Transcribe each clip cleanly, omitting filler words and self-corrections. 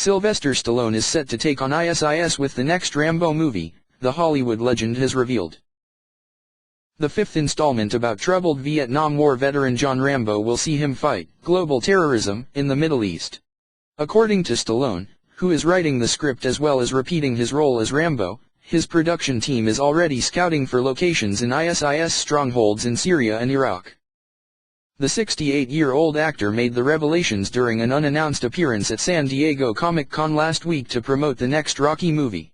Sylvester Stallone is set to take on ISIS with the next Rambo movie, the Hollywood legend has revealed. The fifth installment about troubled Vietnam War veteran John Rambo will see him fight global terrorism in the Middle East. According to Stallone, who is writing the script as well as repeating his role as Rambo, his production team is already scouting for locations in ISIS strongholds in Syria and Iraq. The 68-year-old actor made the revelations during an unannounced appearance at San Diego Comic-Con last week to promote the next Rocky movie.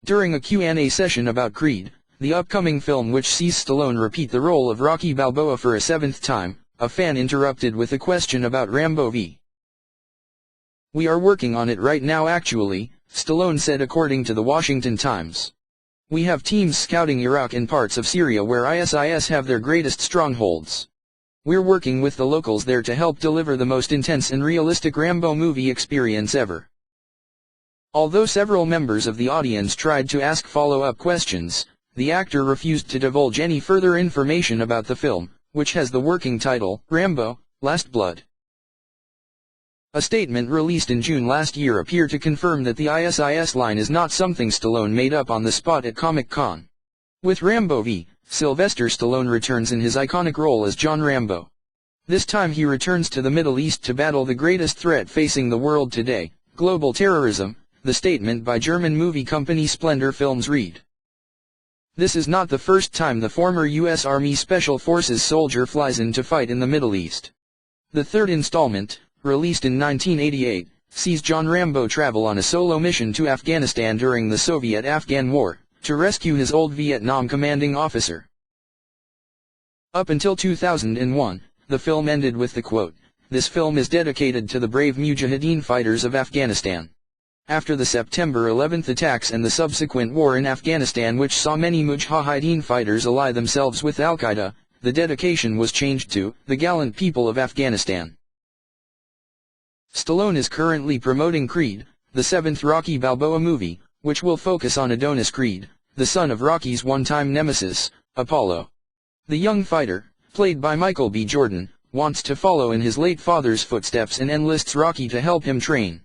During a Q&A session about Creed, the upcoming film which sees Stallone repeat the role of Rocky Balboa for a seventh time, a fan interrupted with a question about Rambo v. "We are working on it right now actually," Stallone said according to the Washington Times. "We have teams scouting Iraq and parts of Syria where ISIS have their greatest strongholds. We're working with the locals there to help deliver the most intense and realistic Rambo movie experience ever." Although several members of the audience tried to ask follow-up questions, the actor refused to divulge any further information about the film, which has the working title, Rambo: Last Blood. A statement released in June last year appeared to confirm that the ISIS line is not something Stallone made up on the spot at Comic-Con. With Rambo v. Sylvester Stallone returns in his iconic role as John Rambo. This time he returns to the Middle East to battle the greatest threat facing the world today, global terrorism, the statement by German movie company Splendor Films read. This is not the first time the former U.S. Army Special Forces soldier flies in to fight in the Middle East. The third installment, released in 1988, sees John Rambo travel on a solo mission to Afghanistan during the Soviet-Afghan War, to rescue his old Vietnam commanding officer. Up until 2001, the film ended with the quote, "This film is dedicated to the brave Mujahideen fighters of Afghanistan." After the September 11 attacks and the subsequent war in Afghanistan which saw many Mujahideen fighters ally themselves with Al-Qaeda, the dedication was changed to, "The gallant people of Afghanistan." Stallone is currently promoting Creed, the seventh Rocky Balboa movie, which will focus on Adonis Creed, the son of Rocky's one-time nemesis, Apollo. The young fighter, played by Michael B. Jordan, wants to follow in his late father's footsteps and enlists Rocky to help him train.